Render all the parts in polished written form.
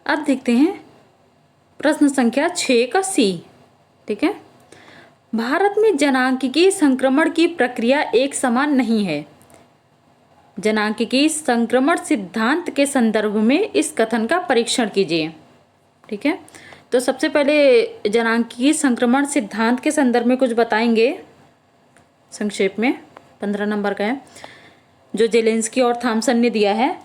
अब देखते हैं प्रश्न संख्या 6 का सी। ठीक है, भारत में जनांकिकी संक्रमण की प्रक्रिया एक समान नहीं है। जनांकिकी संक्रमण सिद्धांत के संदर्भ में इस कथन का परीक्षण कीजिए। ठीक है, तो सबसे पहले जनांकिकी संक्रमण सिद्धांत के संदर्भ में कुछ बताएंगे संक्षेप में। 15 नंबर का है, जो जेलेंस्की और थॉमसन ने दिया है।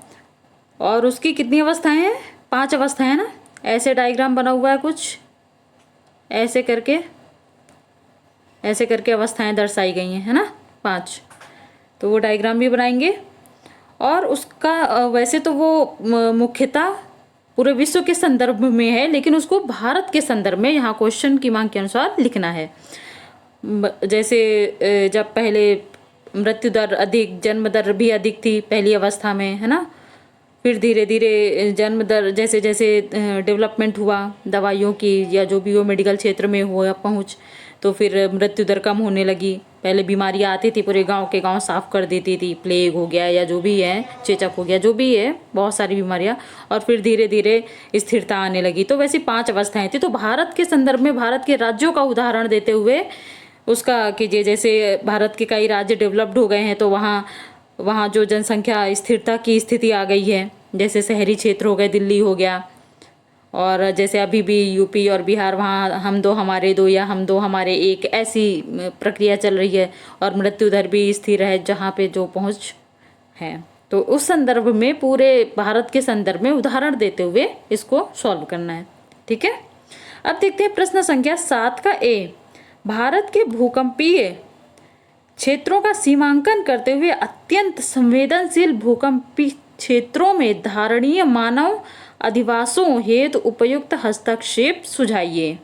और उसकी कितनी अवस्थाएं हैं? 5 अवस्थाएं हैं ना। ऐसे डायग्राम बना हुआ है कुछ, ऐसे करके अवस्थाएं दर्शाई गई हैं, है ना, 5। तो वो डायग्राम भी बनाएंगे। और उसका वैसे तो वो मुख्यतः पूरे विश्व के संदर्भ में है, लेकिन उसको भारत के संदर्भ में यहाँ क्वेश्चन की मांग के अनुसार लिखना है। जैसे जब पहले मृत्यु दर अधिक, जन्म दर भी अधिक थी पहली अवस्था में, है ना। फिर धीरे धीरे जन्म दर जैसे जैसे डेवलपमेंट हुआ दवाइयों की या जो भी हो मेडिकल क्षेत्र में हुआ पहुँच, तो फिर मृत्यु दर कम होने लगी। पहले बीमारियाँ आती थी, पूरे गांव के गांव साफ कर देती थी, प्लेग हो गया या जो भी है, चेचक हो गया, जो भी है, बहुत सारी बीमारियाँ। और फिर धीरे धीरे स्थिरता आने लगी। तो वैसे 5 अवस्थाएं थी। तो भारत के संदर्भ में भारत के राज्यों का उदाहरण देते हुए उसका कीजिए। जैसे भारत के कई राज्य डेवलप्ड हो गए हैं, तो वहाँ जो जनसंख्या स्थिरता की स्थिति आ गई है। जैसे शहरी क्षेत्र हो गए, दिल्ली हो गया, और जैसे अभी भी यूपी और बिहार, वहाँ हम दो हमारे दो या हम दो हमारे एक, ऐसी प्रक्रिया चल रही है। और मृत्यु दर भी स्थिर है जहाँ पे जो पहुँच है। तो उस संदर्भ में पूरे भारत के संदर्भ में उदाहरण देते हुए इसको सॉल्व करना है। ठीक है, अब देखते हैं प्रश्न संख्या 7 का ए। भारत के भूकंपीय क्षेत्रों का सीमांकन करते हुए अत्यंत संवेदनशील भूकंपीय क्षेत्रों में धारणीय मानव अधिवासों हेतु उपयुक्त हस्तक्षेप सुझाइए।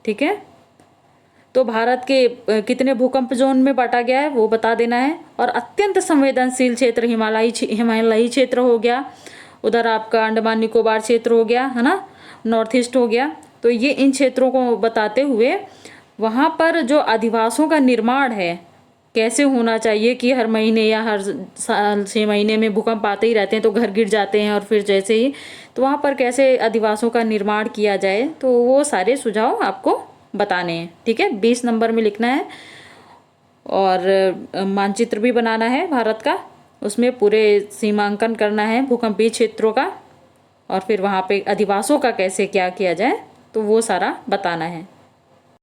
ठीक है, तो भारत के कितने भूकंप जोन में बांटा गया है वो बता देना है। और अत्यंत संवेदनशील क्षेत्र हिमालयी क्षेत्र हो गया, उधर आपका अंडमान निकोबार क्षेत्र हो गया, है ना, नॉर्थ ईस्ट हो गया। तो ये इन क्षेत्रों को बताते हुए वहाँ पर जो अधिवासों का निर्माण है कैसे होना चाहिए कि हर महीने या हर साल 6 महीने में भूकंप आते ही रहते हैं, तो घर गिर जाते हैं। और फिर जैसे ही तो वहाँ पर कैसे अधिवासों का निर्माण किया जाए, तो वो सारे सुझाव आपको बताने हैं। ठीक है, 20 नंबर में लिखना है। और मानचित्र भी बनाना है भारत का, उसमें पूरे सीमांकन करना है भूकंपीय क्षेत्रों का। और फिर वहाँ पे अधिवासों का कैसे क्या किया जाए, तो वो सारा बताना है।